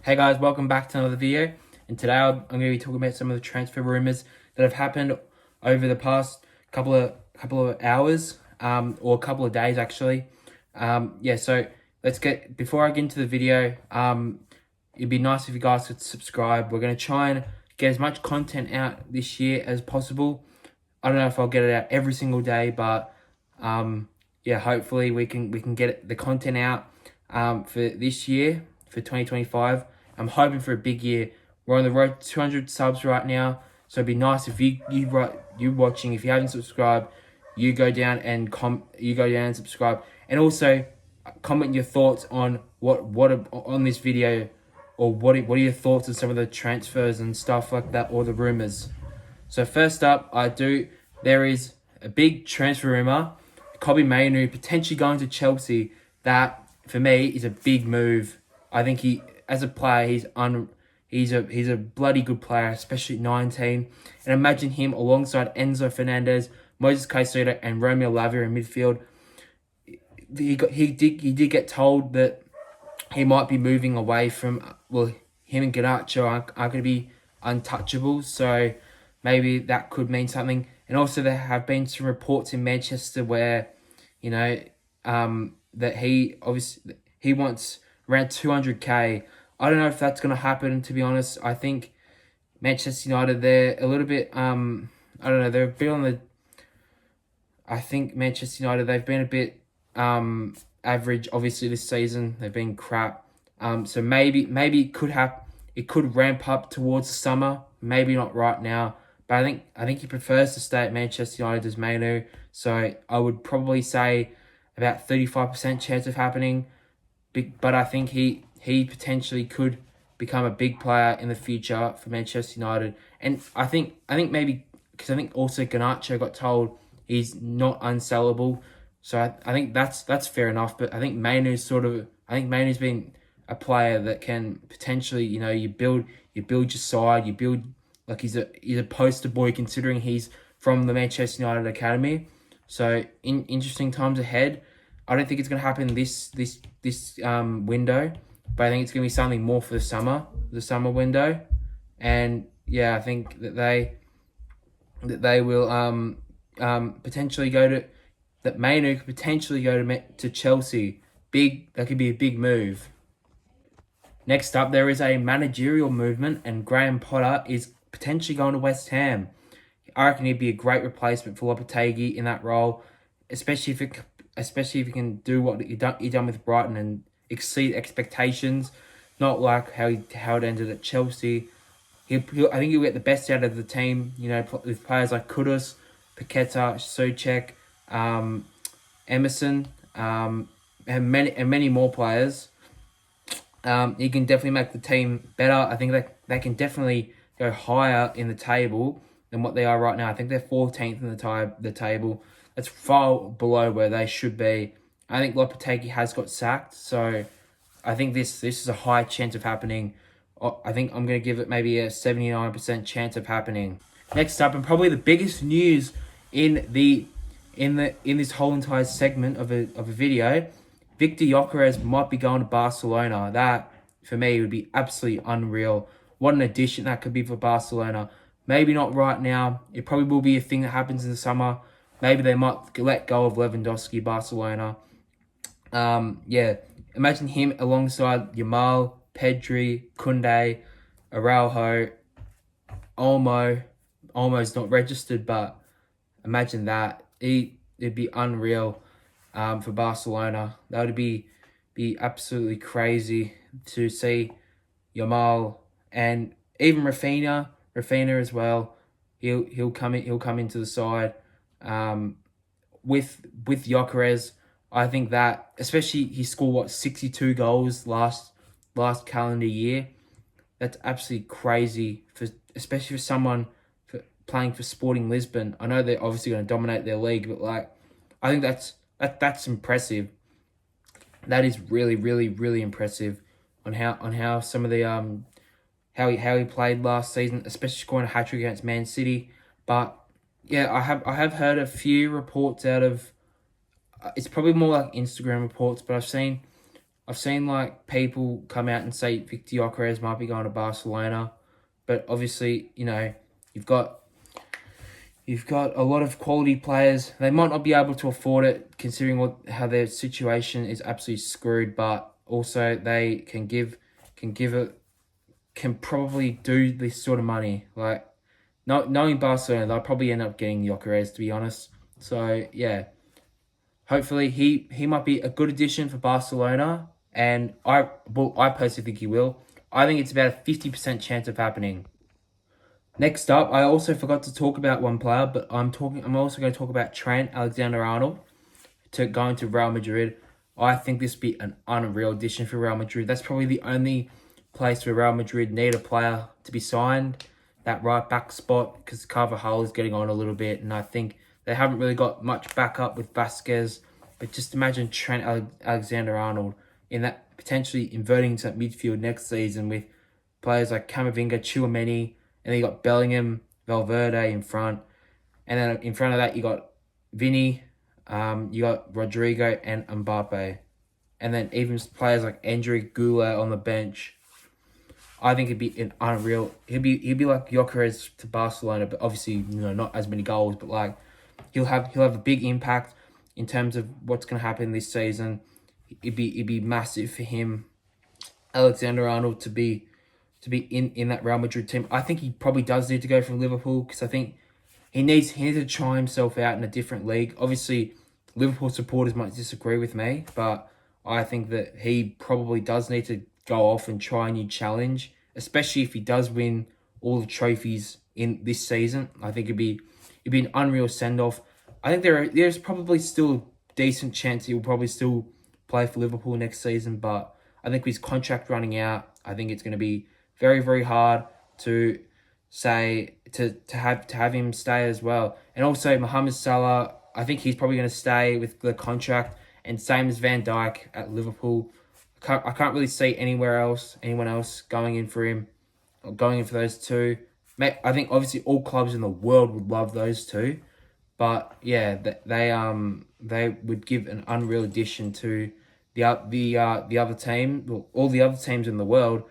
Hey guys, welcome back to another video. And today I'm going to be talking about some of the transfer rumors that have happened over the past couple of hours, or a couple of days actually. So before I get into the video, it'd be nice if you guys could subscribe. We're going to try and get as much content out this year as possible. I don't know if I'll get it out every single day, but hopefully we can get the content out for this year, for 2025. I'm hoping for a big year. We're on the road to 200 subs right now, so it'd be nice if you watching, if you haven't subscribed, you go down and subscribe, and also comment your thoughts on on this video, or what are your thoughts on some of the transfers and stuff like that, or the rumors. So first up, there is a big transfer rumor, Kobbie Mainoo potentially going to Chelsea. That for me is a big move. I think he, as a player, he's a bloody good player, especially at 19. And imagine him alongside Enzo Fernandez, Moses Caicedo, and Romeo Lavia in midfield. He did get told that he might be moving away from, him and Garnacho are going to be untouchable, so maybe that could mean something. And also there have been some reports in Manchester where, that he wants around 200k. I don't know if that's going to happen, to be honest. I think Manchester United, they're a little bit, I don't know, they're a bit on the, I think Manchester United, they've been a bit average, obviously, this season. They've been crap. So maybe it could ramp up towards the summer. Maybe not right now. But I think he prefers to stay at Manchester United as Mainoo. So I would probably say about 35% chance of happening. But I think he potentially could become a big player in the future for Manchester United. And I think maybe, because I think also Garnacho got told he's not unsellable. So I think that's fair enough. But I think Mainoo's been a player that can potentially, you build your side, you build, like, he's a poster boy, considering he's from the Manchester United academy. So in interesting times ahead. I don't think it's going to happen this window, but I think it's going to be something more for the summer window. And yeah, I think that they will potentially that Mainoo could potentially go to Chelsea. That could be a big move. Next up, there is a managerial movement, and Graham Potter is potentially going to West Ham. I reckon he'd be a great replacement for Lopetegui in that role, especially if you can do what you done with Brighton and exceed expectations, not like how it ended at Chelsea. I think he'll get the best out of the team, with players like Kudus, Paqueta, Souček, Emerson, and many more players. He can definitely make the team better. I think they can definitely go higher in the table than what they are right now. I think they're 14th in the table. That's far below where they should be. I think Lopetegui has got sacked, so I think this is a high chance of happening. I think I'm going to give it maybe a 79% chance of happening. Next up, and probably the biggest news in this whole entire segment of a video, Viktor Gyokeres might be going to Barcelona. That, for me, would be absolutely unreal. What an addition that could be for Barcelona. Maybe not right now. It probably will be a thing that happens in the summer. Maybe they might let go of Lewandowski, Barcelona. Imagine him alongside Yamal, Pedri, Koundé, Araujo, Olmo. Olmo's not registered, but imagine that. It'd be unreal for Barcelona. That would be absolutely crazy to see Yamal, and even Rafinha as well. He'll come into the side. With Gyokeres, I think that, especially he scored 62 goals last calendar year. That's absolutely crazy, especially for someone playing for Sporting Lisbon. I know they're obviously going to dominate their league, but I think that's impressive. That is really, really, really impressive on how some of the how he played last season, especially scoring a hat-trick against Man City. But yeah, I have heard a few reports out of, it's probably more like Instagram reports, but I've seen I've seen like people come out and say Viktor Gyokeres might be going to Barcelona, but obviously, you've got a lot of quality players. They might not be able to afford it, considering how their situation is absolutely screwed. But also, they can probably do this sort of money. Like, not knowing Barcelona, they'll probably end up getting Gyokeres, to be honest. So yeah, hopefully he might be a good addition for Barcelona, and I personally think he will. I think it's about a 50% chance of happening. Next up, I also forgot to talk about one player, but I'm also going to talk about Trent Alexander-Arnold to going to Real Madrid. I think this would be an unreal addition for Real Madrid. That's probably the only place where Real Madrid need a player to be signed, that right back spot, because Carvajal is getting on a little bit, and I think they haven't really got much backup with Vasquez. But just imagine Trent Alexander-Arnold in that, potentially inverting to that midfield next season with players like Camavinga, Tchouaméni, and then you got Bellingham, Valverde in front. And then in front of that, you got Vinny, you got Rodrigo and Mbappe. And then even players like Endrick, Goulet on the bench. I think it'd be an unreal. He'd be like Gyokeres to Barcelona, but obviously, not as many goals, but like he'll have a big impact in terms of what's gonna happen this season. It'd be massive for him, Alexander Arnold, to be in that Real Madrid team. I think he probably does need to go from Liverpool, because I think he needs to try himself out in a different league. Obviously, Liverpool supporters might disagree with me, but I think that he probably does need to go off and try a new challenge, especially if he does win all the trophies in this season. I think it'd be an unreal send-off. I think there's probably still a decent chance he will probably still play for Liverpool next season, but I think with his contract running out, I think it's going to be very, very hard to have him stay as well. And also Mohamed Salah, I think he's probably going to stay with the contract, and same as Van Dijk at Liverpool. I can't really see anyone else going in for him, or going in for those two. I think obviously all clubs in the world would love those two, but yeah, they would give an unreal addition to the other team, well, all the other teams in the world.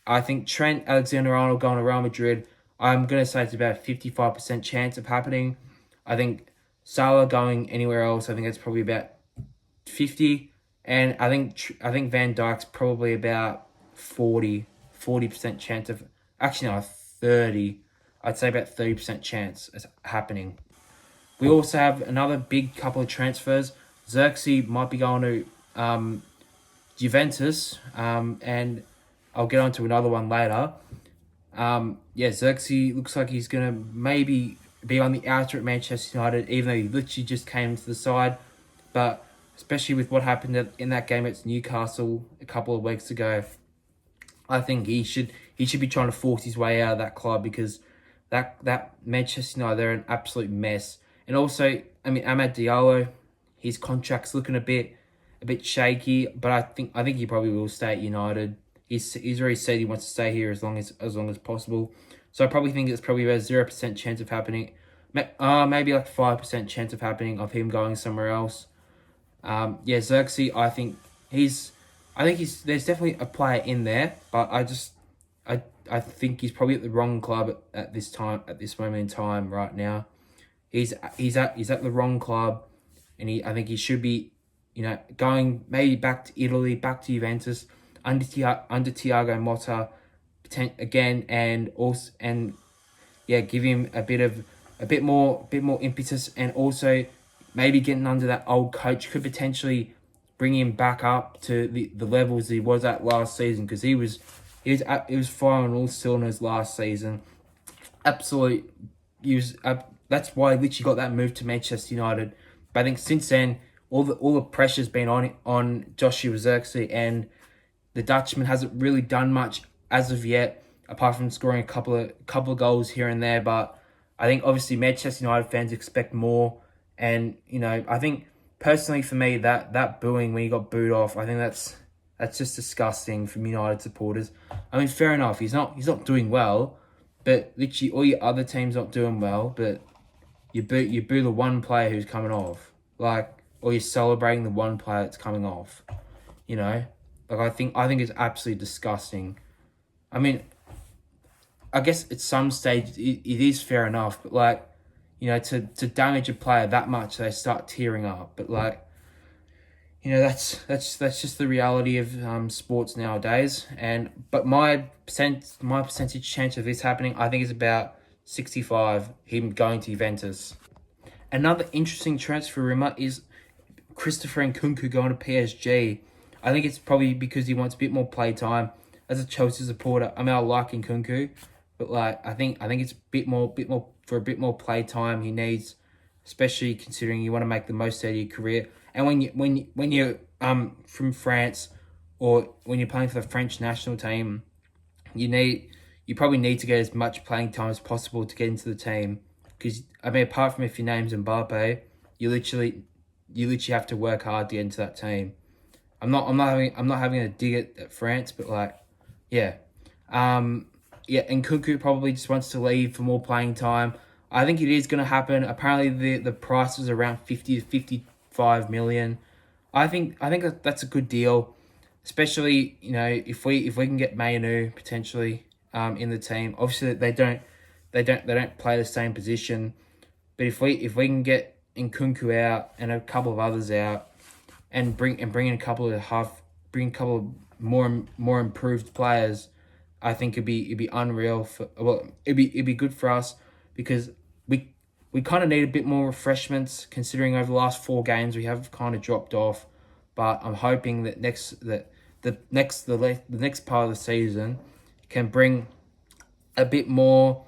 I think Trent Alexander-Arnold going to Real Madrid, I'm going to say it's about a 55% chance of happening. I think Salah going anywhere else, I think it's probably about 50. And I think Van Dijk's probably about 40% chance of... Actually, no, 30. I'd say about 30% chance of happening. We also have another big couple of transfers. Zirkzee might be going to Juventus, and I'll get on to another one later. Zirkzee looks like he's going to maybe be on the outer at Manchester United, even though he literally just came to the side. But especially with what happened in that game at Newcastle a couple of weeks ago, I think he should be trying to force his way out of that club, because that Manchester United, they're an absolute mess. And also, Amad Diallo, his contract's looking a bit shaky, but I think he probably will stay at United. He's already said he wants to stay here as long as possible. So I probably think it's probably about 0% chance of happening. Maybe like 5% chance of happening of him going somewhere else. Zirkzee, I think there's definitely a player in there, but I think he's probably at the wrong club at this moment in time right now. He's at the wrong club, and I think he should be, going maybe back to Italy, back to Juventus under Thiago Motta again, and give him a bit more impetus, and also maybe getting under that old coach could potentially bring him back up to the levels he was at last season, because he was firing all cylinders last season. That's why he literally got that move to Manchester United. But I think since then, all the pressure's been on Joshua Zirkzee, and the Dutchman hasn't really done much as of yet, apart from scoring a couple of goals here and there. But I think obviously Manchester United fans expect more, and I think personally for me that booing when he got booed off, I think that's just disgusting from United supporters. Fair enough, he's not doing well, but literally all your other teams not doing well, but you boo the one player who's coming off, or you're celebrating the one player that's coming off, Like I think it's absolutely disgusting. I mean, I guess at some stage it is fair enough, but like, you know, to damage a player that much, they start tearing up. But like, you know, that's just the reality of sports nowadays. But my percentage chance of this happening, I think, is about 65. Him going to Juventus. Another interesting transfer rumor is Christopher Nkunku going to PSG. I think it's probably because he wants a bit more play time. As a Chelsea supporter, I mean, I like Nkunku, but like I think it's a bit more play time he needs, especially considering you want to make the most out of your career. And when you're from France, or when you're playing for the French national team, you probably need to get as much playing time as possible to get into the team. Because I mean, apart from if your name's Mbappe, you literally have to work hard to get into that team. I'm not having a dig at France, but like, yeah. Yeah, and Nkunku probably just wants to leave for more playing time. I think it is going to happen. Apparently, the price is around 50 to 55 million. I think that's a good deal, especially, you know, if we can get Mainoo potentially in the team. Obviously, they don't play the same position, but if we can get Nkunku out and a couple of others out, and bring in a couple of more improved players, I think it'd be unreal it'd be good for us, because we kind of need a bit more refreshments, considering over the last 4 games we have kind of dropped off. But I'm hoping that the next part of the season can bring a bit more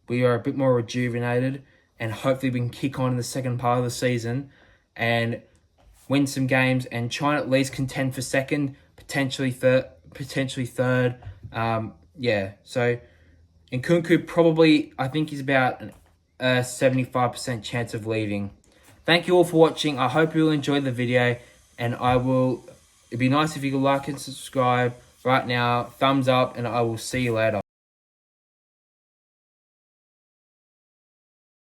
we are a bit more rejuvenated, and hopefully we can kick on in the second part of the season and win some games and try and at least contend for second, potentially third. Yeah, so Nkunku probably, I think he's about a 75% chance of leaving. Thank you all for watching. I hope you'll enjoy the video, and it'd be nice if you could like and subscribe right now. Thumbs up, and I will see you later.